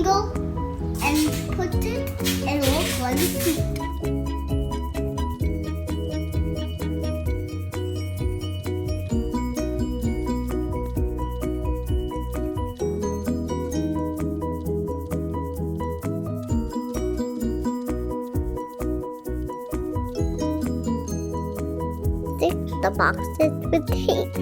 window and put it and walk on the street. Stick the boxes with tape.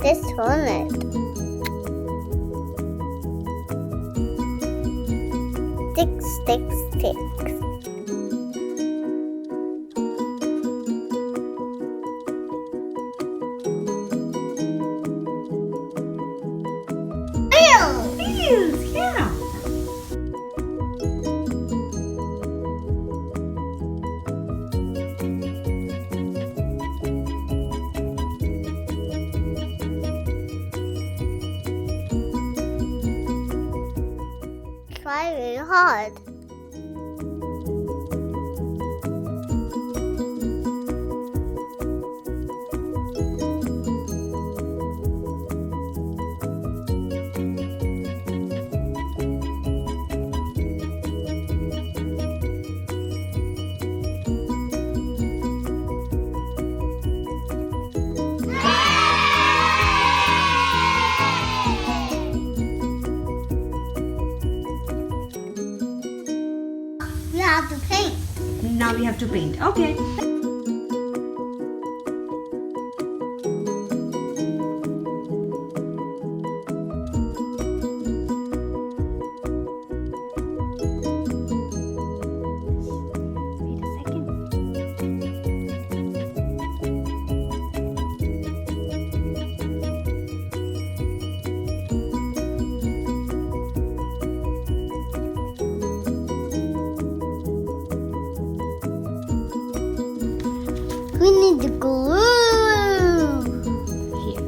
This one. Stick. Wheels, yeah. Try really hard. We have to paint. Now we have to paint. Okay. Wait a second. We need the glue. Here.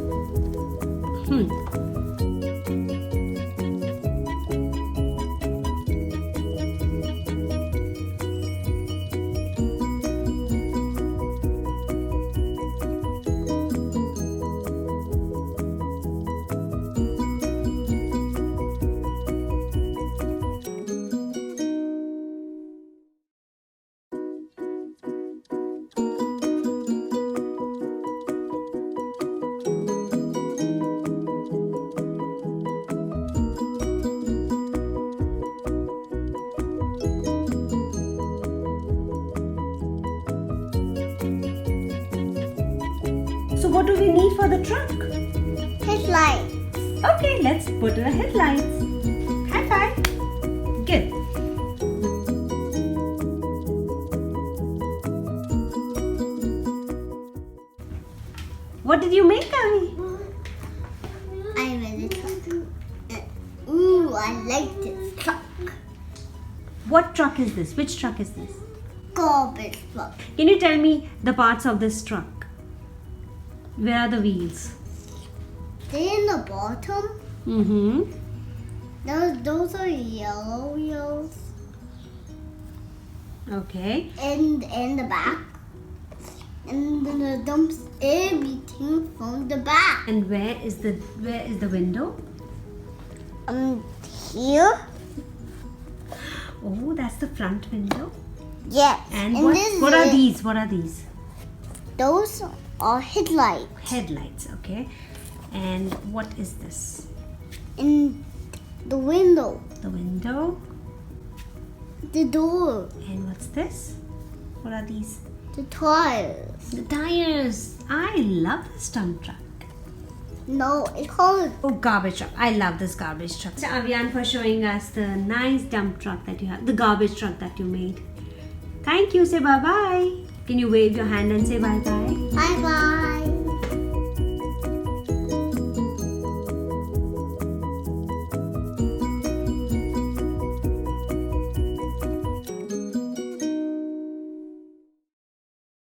So what do we need for the truck? Headlight. Okay, let's put the headlights. High five. Good. What did you make, Avi? I made a truck. Ooh, I like this truck. What truck is this? Which truck is this? Garbage truck. Can you tell me the parts of this truck? Where are the wheels? They're in the bottom. Mm-hmm. Those are yellow wheels. Okay. And the back. And then the dumps everything from the back. And where is the window? Here. Oh, that's the front window. Yes. And this what are is- these? What are these? Those are headlights. Headlights, okay. And what is this? And the window. The window. The door. And what's this? What are these? The tires. The tires. I love this dump truck. No, it's called. Oh, garbage truck. I love this garbage truck. So, Avian, for showing us the nice dump truck that you have, the garbage truck that you made. Thank you. Say bye-bye. Can you wave your hand and say bye-bye? Bye bye.